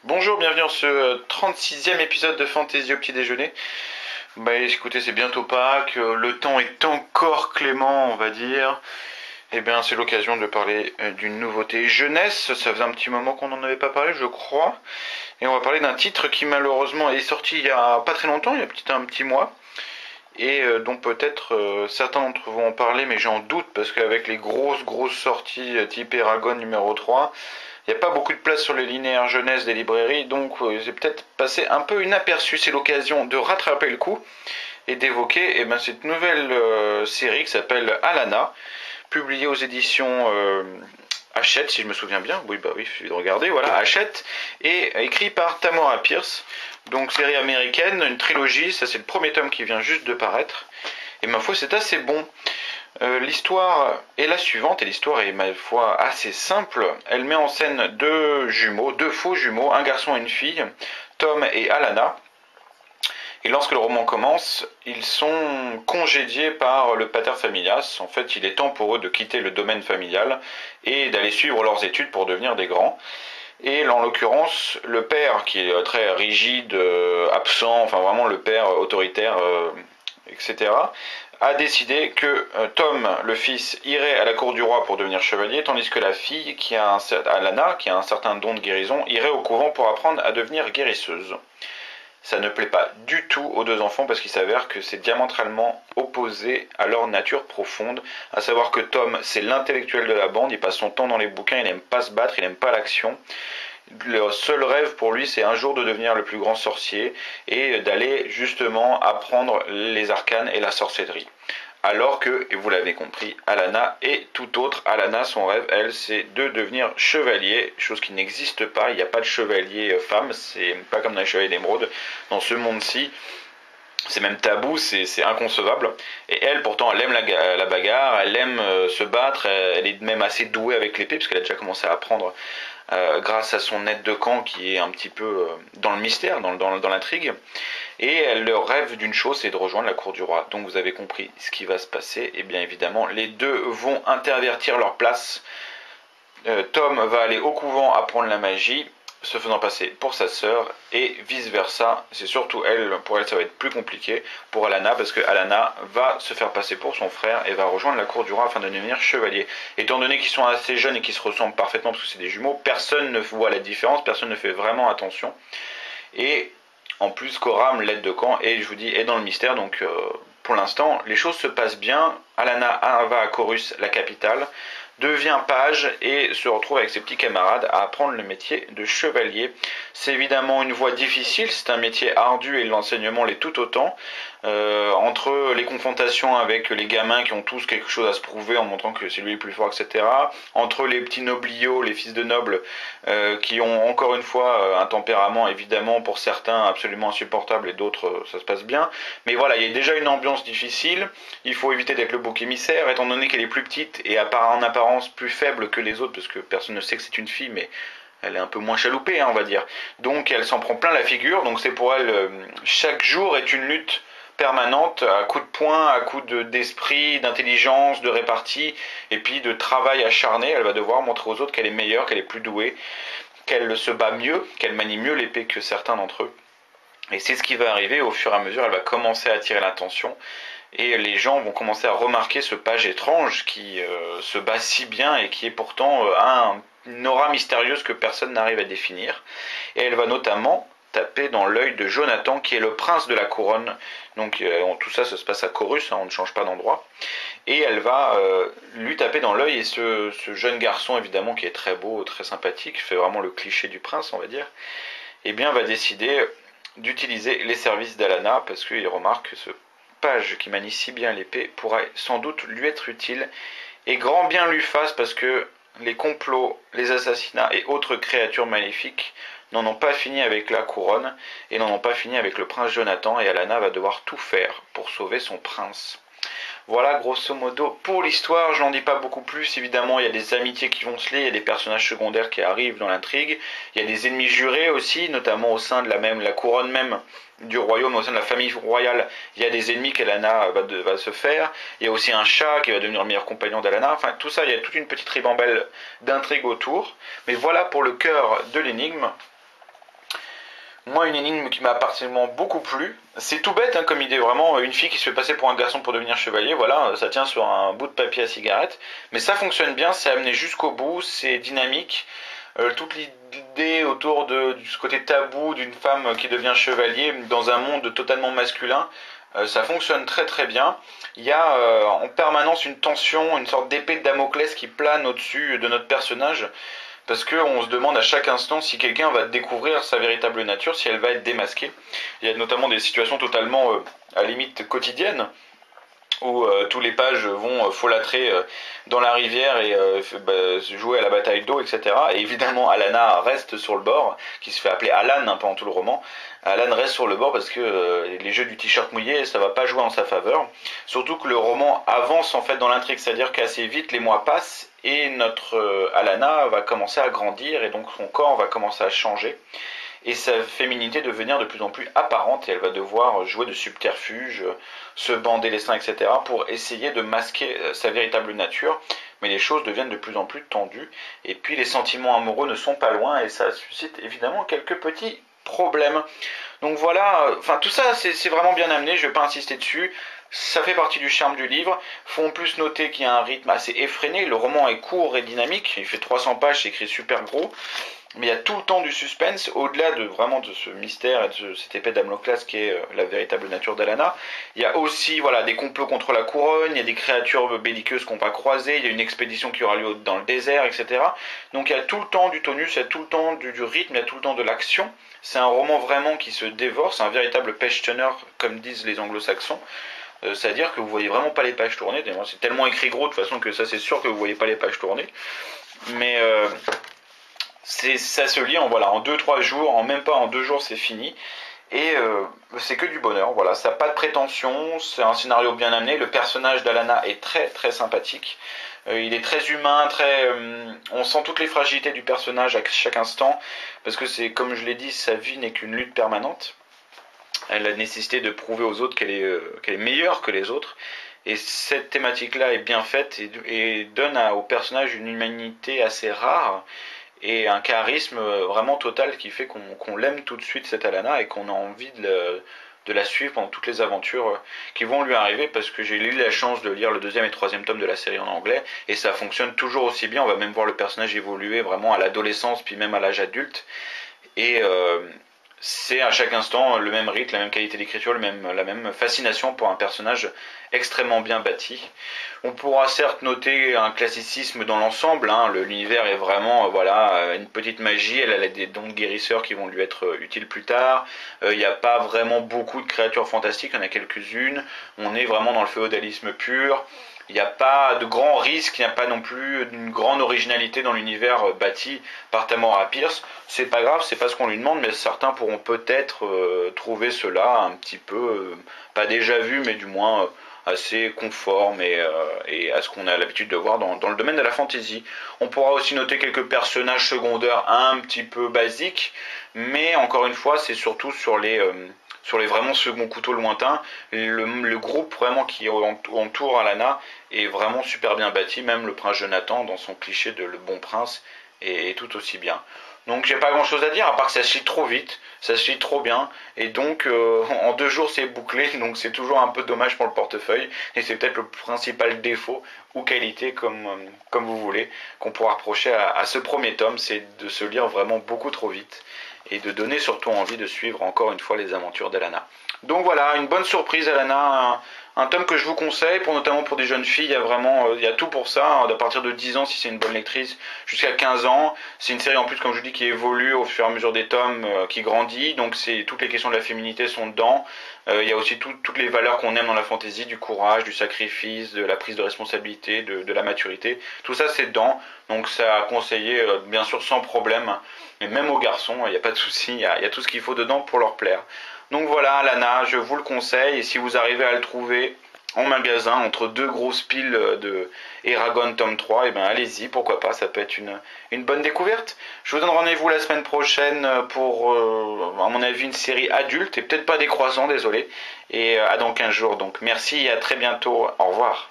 Bonjour, bienvenue dans ce 36e épisode de Fantasy au petit déjeuner. Écoutez, c'est bientôt Pâques, le temps est encore clément, on va dire. C'est l'occasion de parler d'une nouveauté jeunesse. Ça faisait un petit moment qu'on n'en avait pas parlé, je crois. Et on va parler d'un titre qui malheureusement est sorti il y a pas très longtemps, il y a peut-être un petit mois. Et dont peut-être certains d'entre vous ont parlé, mais j'en doute parce qu'avec les grosses sorties type Eragon numéro 3, il n'y a pas beaucoup de place sur les linéaires jeunesse des librairies, donc c'est peut-être passé un peu inaperçu. C'est l'occasion de rattraper le coup et d'évoquer cette nouvelle série qui s'appelle Alana, publiée aux éditions Hachette, si je me souviens bien. Oui, il suffit de regarder. Voilà, Hachette, et écrit par Tamora Pierce. Donc, série américaine, une trilogie. Ça, c'est le premier tome qui vient juste de paraître. Et ma foi, c'est assez bon. L'histoire est la suivante, et l'histoire est ma foi assez simple. Elle met en scène deux jumeaux, deux faux jumeaux, un garçon et une fille, Tom et Alana. Et lorsque le roman commence, ils sont congédiés par le pater familias. En fait, il est temps pour eux de quitter le domaine familial et d'aller suivre leurs études pour devenir des grands. Et en l'occurrence, le père, qui est très rigide, absent, enfin vraiment le père autoritaire, etc., a décidé que Tom, le fils, irait à la cour du roi pour devenir chevalier, tandis que la fille, Alana, qui a un certain don de guérison, irait au couvent pour apprendre à devenir guérisseuse. Ça ne plaît pas du tout aux deux enfants parce qu'il s'avère que c'est diamétralement opposé à leur nature profonde, à savoir que Tom, c'est l'intellectuel de la bande, il passe son temps dans les bouquins, il n'aime pas se battre, il n'aime pas l'action. Le seul rêve pour lui, c'est un jour de devenir le plus grand sorcier et d'aller justement apprendre les arcanes et la sorcellerie. Alors que, et vous l'avez compris, Alana est tout autre. Alana, son rêve, elle, c'est de devenir chevalier, chose qui n'existe pas. Il n'y a pas de chevalier femme, c'est pas comme dans les Chevaliers d'Émeraude. Dans ce monde-ci, c'est même tabou, c'est inconcevable. Et elle, pourtant, elle aime la bagarre, elle aime se battre, elle est même assez douée avec l'épée, parce qu'elle a déjà commencé à apprendre grâce à son aide de camp qui est un petit peu dans le mystère, dans l'intrigue. Et elle rêve d'une chose, c'est de rejoindre la cour du roi. Donc vous avez compris ce qui va se passer. Et bien évidemment, les deux vont intervertir leur place. Tom va aller au couvent apprendre la magie, se faisant passer pour sa sœur, et vice versa. C'est surtout elle, pour elle ça va être plus compliqué pour Alana, parce que Alana va se faire passer pour son frère et va rejoindre la cour du roi afin de devenir chevalier. Étant donné qu'ils sont assez jeunes et qu'ils se ressemblent parfaitement parce que c'est des jumeaux, personne ne voit la différence, personne ne fait vraiment attention. Et en plus, Coram, l'aide de camp, et je vous dis, est dans le mystère, donc pour l'instant, les choses se passent bien. Alana va à Chorus, la capitale, devient page et se retrouve avec ses petits camarades à apprendre le métier de chevalier. C'est évidemment une voie difficile, c'est un métier ardu et l'enseignement l'est tout autant. Entre les confrontations avec les gamins qui ont tous quelque chose à se prouver en montrant que c'est lui le plus fort, etc. Entre les petits nobliaux, les fils de nobles, qui ont encore une fois un tempérament évidemment pour certains absolument insupportable et d'autres ça se passe bien. Mais voilà, il y a déjà une ambiance difficile, il faut éviter d'être le bouc émissaire, étant donné qu'elle est plus petite et en apparence plus faible que les autres, parce que personne ne sait que c'est une fille, mais elle est un peu moins chaloupée, hein, on va dire. Donc elle s'en prend plein la figure, donc c'est pour elle, chaque jour est une lutte permanente, à coups de poing, à coups d'esprit, d'intelligence, de répartie, et puis de travail acharné. Elle va devoir montrer aux autres qu'elle est meilleure, qu'elle est plus douée, qu'elle se bat mieux, qu'elle manie mieux l'épée que certains d'entre eux. Et c'est ce qui va arriver au fur et à mesure, elle va commencer à attirer l'attention, et les gens vont commencer à remarquer ce page étrange qui se bat si bien et qui est pourtant une aura mystérieuse que personne n'arrive à définir. Et elle va notamment taper dans l'œil de Jonathan, qui est le prince de la couronne. Donc tout ça, ça se passe à Chorus, hein, on ne change pas d'endroit. Et elle va lui taper dans l'œil, et ce jeune garçon, évidemment, qui est très beau, très sympathique, fait vraiment le cliché du prince, on va dire, eh bien, va décider d'utiliser les services d'Alana, parce qu'il remarque que ce page qui manie si bien l'épée pourrait sans doute lui être utile, et grand bien lui fasse, parce que les complots, les assassinats et autres créatures maléfiques n'en ont pas fini avec la couronne, et n'en ont pas fini avec le prince Jonathan, et Alana va devoir tout faire pour sauver son prince. Voilà grosso modo pour l'histoire, je n'en dis pas beaucoup plus, évidemment il y a des amitiés qui vont se lier, il y a des personnages secondaires qui arrivent dans l'intrigue, il y a des ennemis jurés aussi, notamment au sein de la couronne même du royaume, au sein de la famille royale, il y a des ennemis qu'Alana va se faire, il y a aussi un chat qui va devenir le meilleur compagnon d'Alana, enfin tout ça, il y a toute une petite ribambelle d'intrigues autour, mais voilà pour le cœur de l'énigme. Moi, une énigme qui m'a particulièrement beaucoup plu, c'est tout bête hein, comme idée, vraiment, une fille qui se fait passer pour un garçon pour devenir chevalier, voilà, ça tient sur un bout de papier à cigarette, mais ça fonctionne bien, c'est amené jusqu'au bout, c'est dynamique. Toute l'idée autour de ce côté tabou d'une femme qui devient chevalier dans un monde totalement masculin, ça fonctionne très très bien. Il y a en permanence une tension, une sorte d'épée de Damoclès qui plane au-dessus de notre personnage, parce qu'on se demande à chaque instant si quelqu'un va découvrir sa véritable nature, si elle va être démasquée. Il y a notamment des situations totalement à la limite quotidiennes, où tous les pages vont folâtrer dans la rivière et jouer à la bataille d'eau, etc. Et évidemment, Alana reste sur le bord, qui se fait appeler Alan hein, pendant tout le roman. Alan reste sur le bord parce que les jeux du t-shirt mouillé, ça va pas jouer en sa faveur. Surtout que le roman avance en fait dans l'intrigue, c'est-à-dire qu'assez vite les mois passent et notre Alana va commencer à grandir et donc son corps va commencer à changer et sa féminité devenir de plus en plus apparente et elle va devoir jouer de subterfuges, se bander les seins, etc. pour essayer de masquer sa véritable nature. Mais les choses deviennent de plus en plus tendues et puis les sentiments amoureux ne sont pas loin et ça suscite évidemment quelques petits problèmes. Donc voilà, enfin tout ça c'est vraiment bien amené, je ne vais pas insister dessus. Ça fait partie du charme du livre. Faut en plus noter qu'il y a un rythme assez effréné. Le roman est court et dynamique. Il fait 300 pages, c'est écrit super gros. Mais il y a tout le temps du suspense, au-delà de vraiment de ce mystère et de cette épée de Damoclès qui est la véritable nature d'Alana. Il y a aussi voilà, des complots contre la couronne, il y a des créatures belliqueuses qu'on va croiser, il y a une expédition qui aura lieu dans le désert, etc. Donc il y a tout le temps du tonus, il y a tout le temps du rythme, il y a tout le temps de l'action. C'est un roman vraiment qui se dévore, c'est un véritable page turner comme disent les anglo-saxons. C'est-à-dire que vous voyez vraiment pas les pages tourner. C'est tellement écrit gros de toute façon que ça c'est sûr que vous voyez pas les pages tourner. Mais ça se lit en voilà en 2-3 jours, en même pas en 2 jours c'est fini. Et c'est que du bonheur, voilà, ça n'a pas de prétention, c'est un scénario bien amené, le personnage d'Alana est très très sympathique, il est très humain, on sent toutes les fragilités du personnage à chaque instant, parce que c'est comme je l'ai dit, sa vie n'est qu'une lutte permanente, elle a la nécessité de prouver aux autres qu'elle est meilleure que les autres, et cette thématique-là est bien faite et donne au personnage une humanité assez rare, et un charisme vraiment total qui fait qu'on l'aime tout de suite cette Alana et qu'on a envie de la suivre pendant toutes les aventures qui vont lui arriver parce que j'ai eu la chance de lire le deuxième et troisième tome de la série en anglais et ça fonctionne toujours aussi bien, on va même voir le personnage évoluer vraiment à l'adolescence puis même à l'âge adulte et c'est à chaque instant le même rythme, la même qualité d'écriture, la même fascination pour un personnage extrêmement bien bâti. On pourra certes noter un classicisme dans l'ensemble, hein, l'univers est vraiment voilà une petite magie, elle a des dons de guérisseurs qui vont lui être utiles plus tard, il n'y a pas vraiment beaucoup de créatures fantastiques, il y en a quelques-unes, on est vraiment dans le féodalisme pur, il n'y a pas de grands risques, il n'y a pas non plus une grande originalité dans l'univers bâti par Tamora Pierce. C'est pas grave, c'est pas ce qu'on lui demande, mais certains pourront peut-être trouver cela un petit peu, pas déjà vu, mais du moins assez conforme et à ce qu'on a l'habitude de voir dans le domaine de la fantasy. On pourra aussi noter quelques personnages secondaires un petit peu basiques, mais encore une fois, c'est surtout sur les vraiment second couteaux lointains. Le groupe vraiment qui entoure Alana est vraiment super bien bâti, même le prince Jonathan dans son cliché de le bon prince est tout aussi bien. Donc j'ai pas grand chose à dire à part que ça se lit trop vite, ça se lit trop bien et donc en 2 jours c'est bouclé donc c'est toujours un peu dommage pour le portefeuille et c'est peut-être le principal défaut ou qualité comme vous voulez qu'on pourra reprocher à ce premier tome, c'est de se lire vraiment beaucoup trop vite et de donner surtout envie de suivre encore une fois les aventures d'Alana. Donc voilà, une bonne surprise Alana, un tome que je vous conseille, notamment pour des jeunes filles, il y a tout pour ça, à partir de 10 ans si c'est une bonne lectrice, jusqu'à 15 ans. C'est une série en plus, comme je vous dis, qui évolue au fur et à mesure des tomes, qui grandit, donc toutes les questions de la féminité sont dedans. Il y a aussi toutes les valeurs qu'on aime dans la fantasy, du courage, du sacrifice, de la prise de responsabilité, de la maturité. Tout ça c'est dedans, donc ça a conseillé bien sûr sans problème, mais même aux garçons, il n'y a pas de souci, il y a tout ce qu'il faut dedans pour leur plaire. Donc voilà, Lana, je vous le conseille, et si vous arrivez à le trouver en magasin, entre 2 grosses piles de Eragon tome 3, et ben allez-y, pourquoi pas, ça peut être une bonne découverte. Je vous donne rendez-vous la semaine prochaine pour, à mon avis, une série adulte, et peut-être pas des croissants, désolé, et à dans 15 jours. Donc merci et à très bientôt, au revoir.